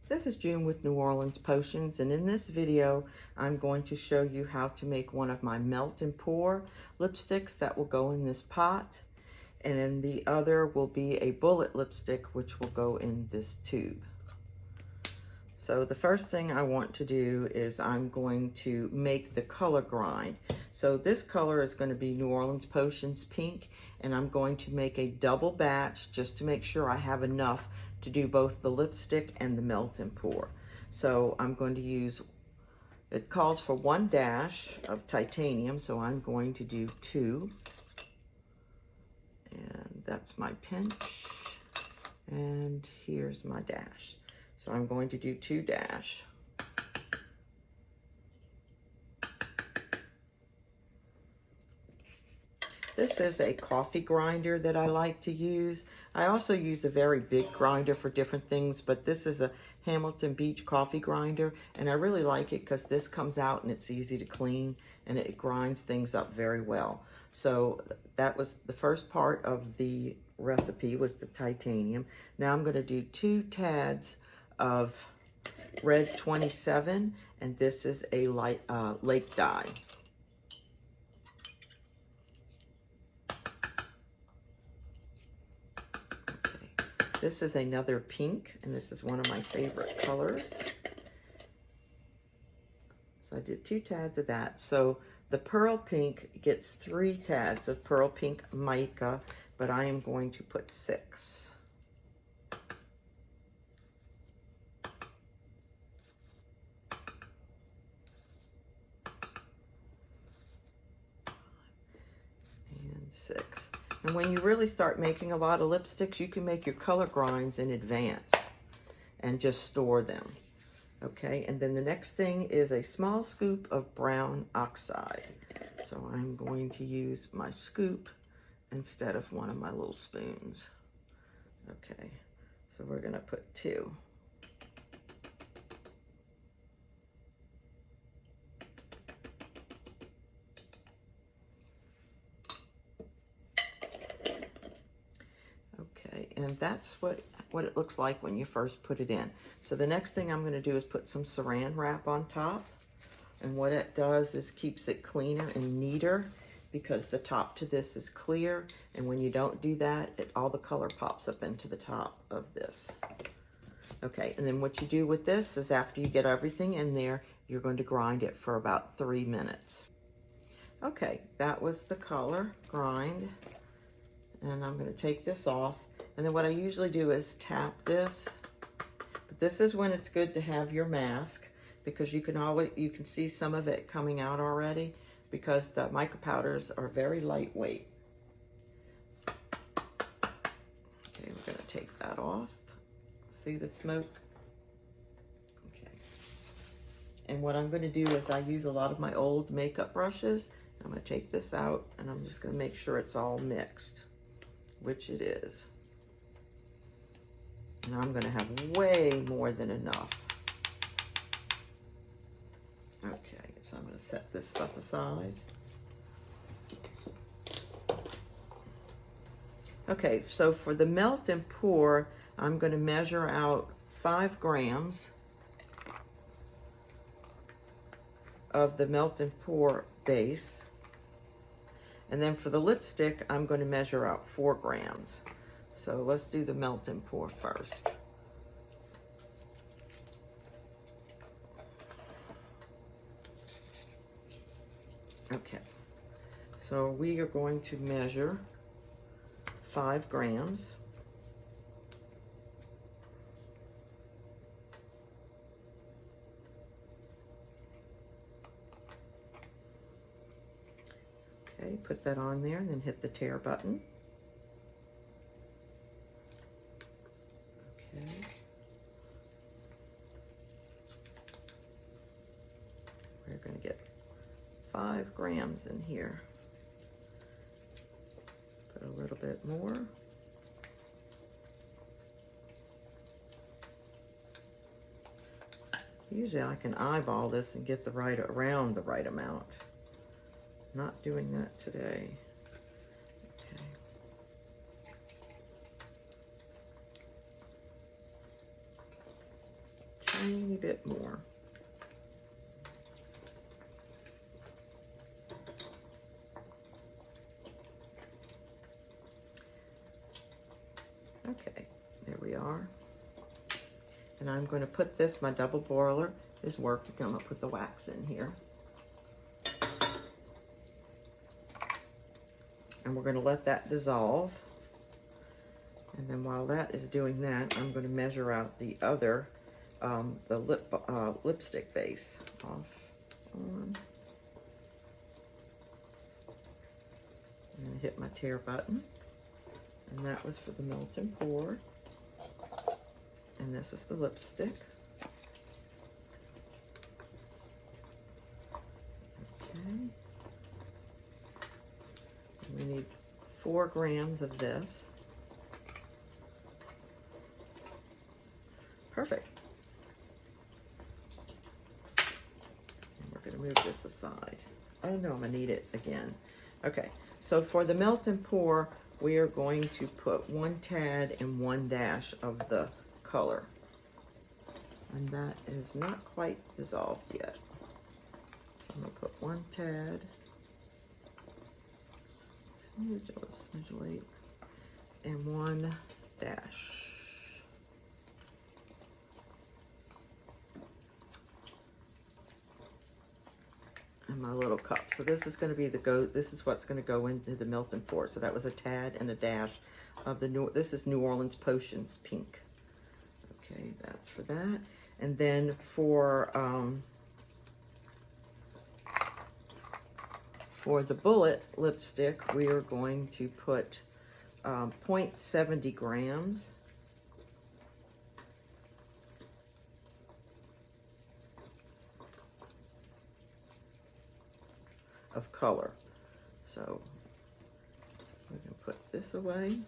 This is June with New Orleans Potions, and in this video I'm going to show you how to make one of my melt and pour lipsticks that will go in this pot, and then the other will be a bullet lipstick which will go in this tube. So the first thing I want to do is I'm going to make the color grind. So this color is going to be New Orleans Potions Pink, and I'm going to make a double batch just to make sure I have enough to do both the lipstick and the melt and pour. So I'm going to use, it calls for 1 dash of titanium, so I'm going to do 2. And that's my pinch. And here's my dash. So I'm going to do 2 dash. This is a coffee grinder that I like to use. I also use a very big grinder for different things, but this is a Hamilton Beach coffee grinder, and I really like it because this comes out and it's easy to clean and it grinds things up very well. So that was the first part of the recipe, was the titanium. Now I'm going to do 2 tads of red 27, and this is a light lake dye. This is another pink, and this is one of my favorite colors. So I did 2 tads of that. So the pearl pink gets 3 tads of pearl pink mica, but I am going to put 6. And 6. And when you really start making a lot of lipsticks, you can make your color grinds in advance and just store them. Okay, and then the next thing is a small scoop of brown oxide. So I'm going to use my scoop instead of one of my little spoons. Okay, so we're gonna put 2. And that's what it looks like when you first put it in. So the next thing I'm going to do is put some saran wrap on top. And what it does is keeps it cleaner and neater, because the top to this is clear. And when you don't do that, all the color pops up into the top of this. Okay, and then what you do with this is after you get everything in there, you're going to grind it for about 3 minutes. Okay, that was the color grind. And I'm going to take this off. And then what I usually do is tap this. But this is when it's good to have your mask, because you can see some of it coming out already, because the mica powders are very lightweight. Okay, we're going to take that off. See the smoke? Okay. And what I'm going to do is I use a lot of my old makeup brushes. I'm going to take this out, and I'm just going to make sure it's all mixed, which it is. And I'm going to have way more than enough. Okay, so I'm going to set this stuff aside. Okay, so for the melt and pour, I'm going to measure out 5 grams of the melt and pour base. And then for the lipstick, I'm going to measure out 4 grams. So let's do the melt and pour first. Okay, so we are going to measure 5 grams. Okay, put that on there and then hit the tare button. Okay. We're going to get 5 grams in here. Put a little bit more. Usually I can eyeball this and get around the right amount. Not doing that today. Okay. tiny bit more. Okay, there we are. And I'm going to put this, my double boiler is working. I'm going to put the wax in here. And we're going to let that dissolve. And then while that is doing that, I'm going to measure out the other, the lipstick base. Off, on. And hit my tear button. And that was for the melt and pour. And this is the lipstick. Okay. We need 4 grams of this. Perfect. And we're going to move this aside. Oh no, I'm going to need it again. Okay, so for the melt and pour, we are going to put 1 tad and 1 dash of the color. And that is not quite dissolved yet. So I'm going to put 1 tad, smidgelate, and 1 dash. And my little cup. So this is going to be this is what's going to go into the melt and pour. So that was a tad and a dash of the this is New Orleans Potions Pink. Okay, that's for that. And then for the Bullet lipstick, we are going to put 0.70 grams. Of color. So we're going to put this away.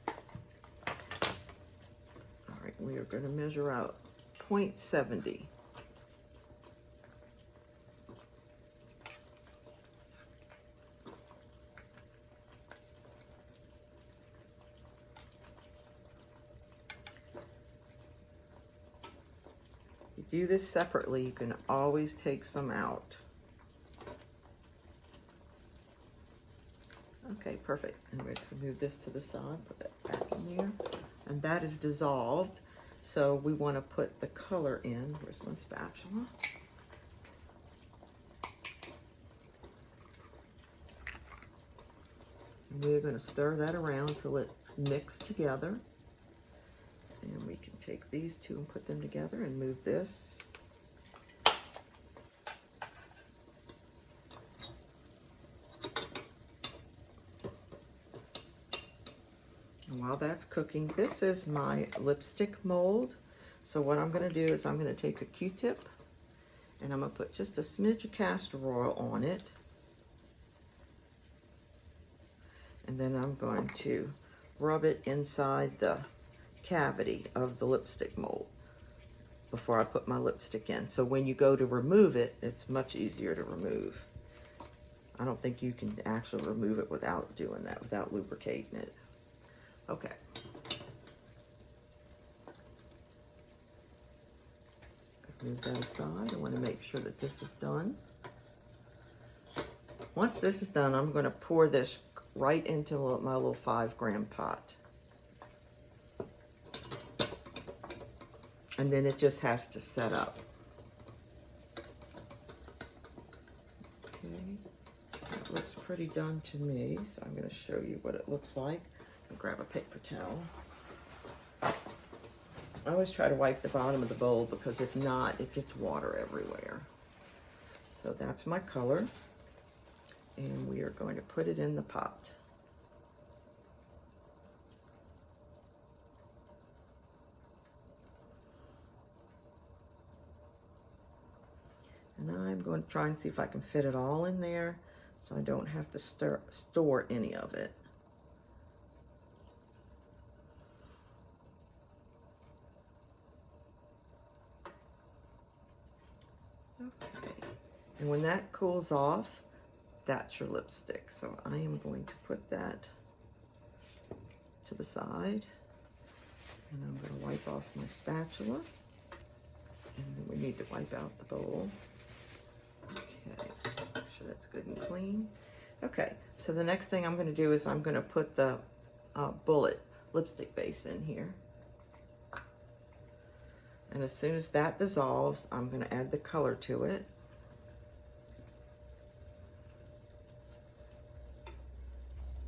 All right, we are going to measure out 0.70. Do this separately, you can always take some out. Okay, perfect. And we're just gonna move this to the side, put that back in here. And that is dissolved. So we wanna put the color in. Where's my spatula? And we're gonna stir that around till it's mixed together. And we can take these two and put them together and move this. And while that's cooking, this is my lipstick mold. So what I'm going to do is I'm going to take a Q-tip and I'm going to put just a smidge of castor oil on it. And then I'm going to rub it inside the cavity of the lipstick mold before I put my lipstick in. So when you go to remove it, it's much easier to remove. I don't think you can actually remove it without doing that, without lubricating it. Okay. Move that aside. I want to make sure that this is done. Once this is done, I'm going to pour this right into my little 5-gram pot. And then it just has to set up. Okay, that looks pretty done to me. So I'm going to show you what it looks like. I'll grab a paper towel. I always try to wipe the bottom of the bowl because if not, it gets water everywhere. So that's my color. And we are going to put it in the pot. And I'm going to try and see if I can fit it all in there so I don't have to store any of it. Okay. And when that cools off, that's your lipstick. So I am going to put that to the side. And I'm going wipe off my spatula. And then we need to wipe out the bowl. Okay, make sure that's good and clean. Okay, so the next thing I'm going to do is I'm going to put the Bullet lipstick base in here. And as soon as that dissolves, I'm going to add the color to it.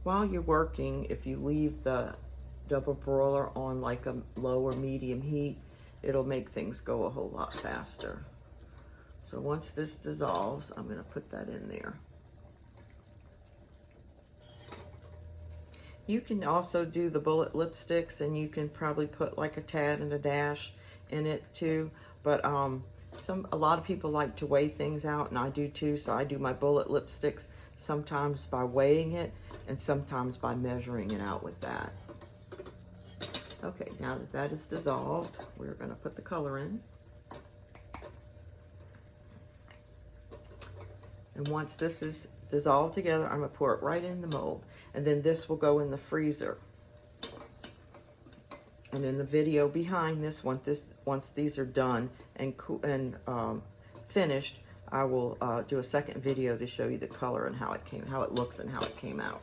While you're working, if you leave the double broiler on like a low or medium heat, it'll make things go a whole lot faster. So once this dissolves, I'm going to put that in there. You can also do the Bullet lipsticks, and you can probably put like a tad and a dash in it too. But a lot of people like to weigh things out, and I do too. So I do my Bullet lipsticks sometimes by weighing it, and sometimes by measuring it out with that. Okay, now that that is dissolved, we're going to put the color in. And once this is dissolved together, I'm going to pour it right in the mold. And then this will go in the freezer. And in the video behind this, once these are done and finished, I will do a second video to show you the color and how it looks and how it came out.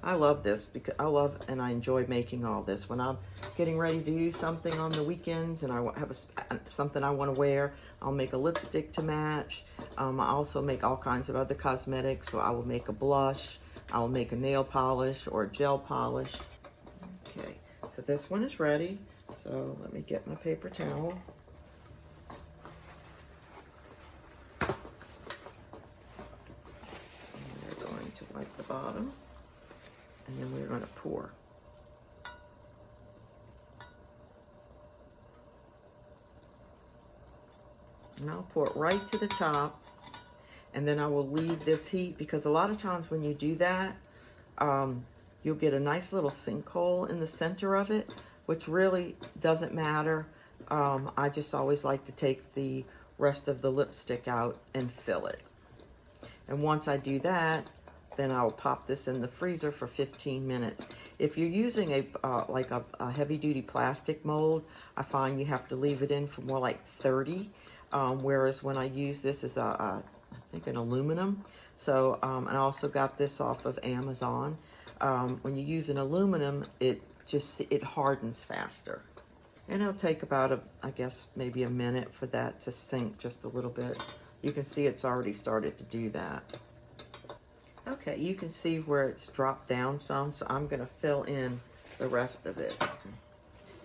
I love this because I love and I enjoy making all this. When I'm getting ready to do something on the weekends and I have something I want to wear, I'll make a lipstick to match. I also make all kinds of other cosmetics. So I will make a blush, I will make a nail polish or a gel polish. Okay, so this one is ready. So let me get my paper towel. And we're going to wipe the bottom. And then we're going to pour. And I'll pour it right to the top. And then I will leave this heat, because a lot of times when you do that, you'll get a nice little sinkhole in the center of it, which really doesn't matter. I just always like to take the rest of the lipstick out and fill it. And once I do that, then I'll pop this in the freezer for 15 minutes. If you're using a heavy-duty plastic mold, I find you have to leave it in for more like 30. Whereas when I use this as I think an aluminum. So, and I also got this off of Amazon. When you use an aluminum, it hardens faster. And it'll take about I guess maybe a minute for that to sink just a little bit. You can see it's already started to do that. Okay, you can see where it's dropped down some, so I'm going to fill in the rest of it.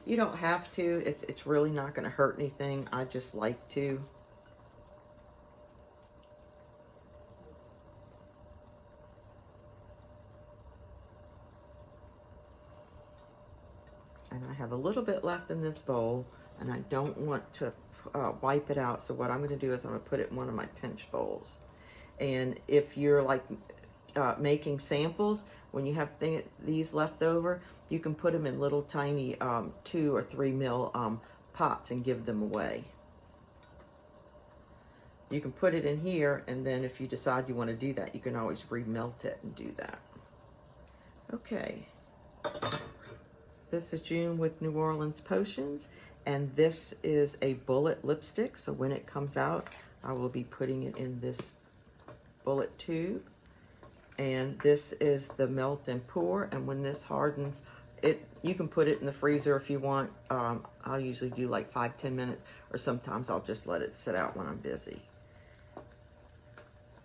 You don't have to. It's really not going to hurt anything. I just like to. And I have a little bit left in this bowl, and I don't want to wipe it out. So what I'm going to do is I'm going to put it in one of my pinch bowls. And if you're like making samples, when you have these left over, you can put them in little tiny 2 or 3 ml pots and give them away. You can put it in here, and then if you decide you want to do that, you can always remelt it and do that. Okay. This is June with New Orleans Potions, and this is a Bullet lipstick. So when it comes out, I will be putting it in this Bullet tube. And this is the melt and pour, and when this hardens, you can put it in the freezer if you want. I'll usually do like 5-10 minutes, or sometimes I'll just let it sit out when I'm busy.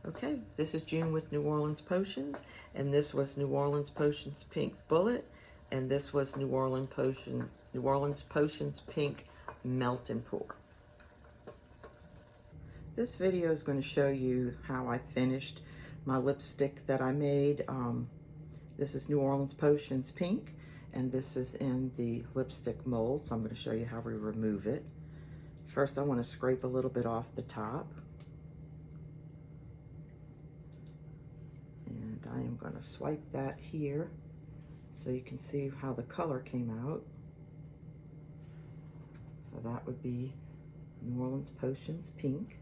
Okay, this is June with New Orleans Potions, and this was New Orleans Potions Pink Bullet, and this was New Orleans Potions Pink Melt and Pour. This video is going to show you how I finished my lipstick that I made. This is New Orleans Potions Pink, and this is in the lipstick mold, so I'm going to show you how we remove it. First, I want to scrape a little bit off the top. And I am going to swipe that here so you can see how the color came out. So that would be New Orleans Potions Pink.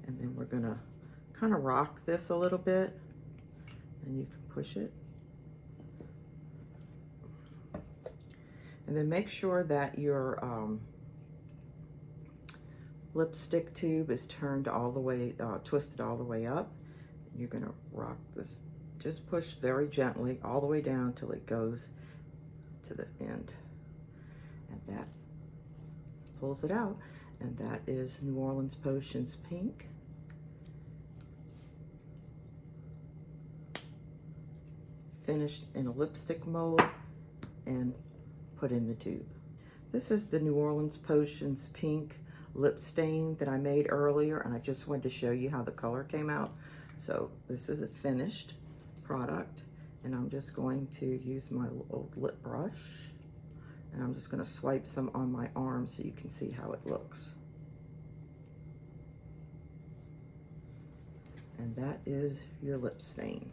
And then we're gonna kind of rock this a little bit, and you can push it. And then make sure that your lipstick tube is turned all the way, twisted all the way up. You're gonna rock this, just push very gently all the way down till it goes to the end. And that pulls it out. And that is New Orleans Potions Pink. Finished in a lipstick mold and put in the tube. This is the New Orleans Potions Pink lip stain that I made earlier, and I just wanted to show you how the color came out. So this is a finished product, and I'm just going to use my old lip brush, and I'm just going to swipe some on my arm so you can see how it looks. And that is your lip stain.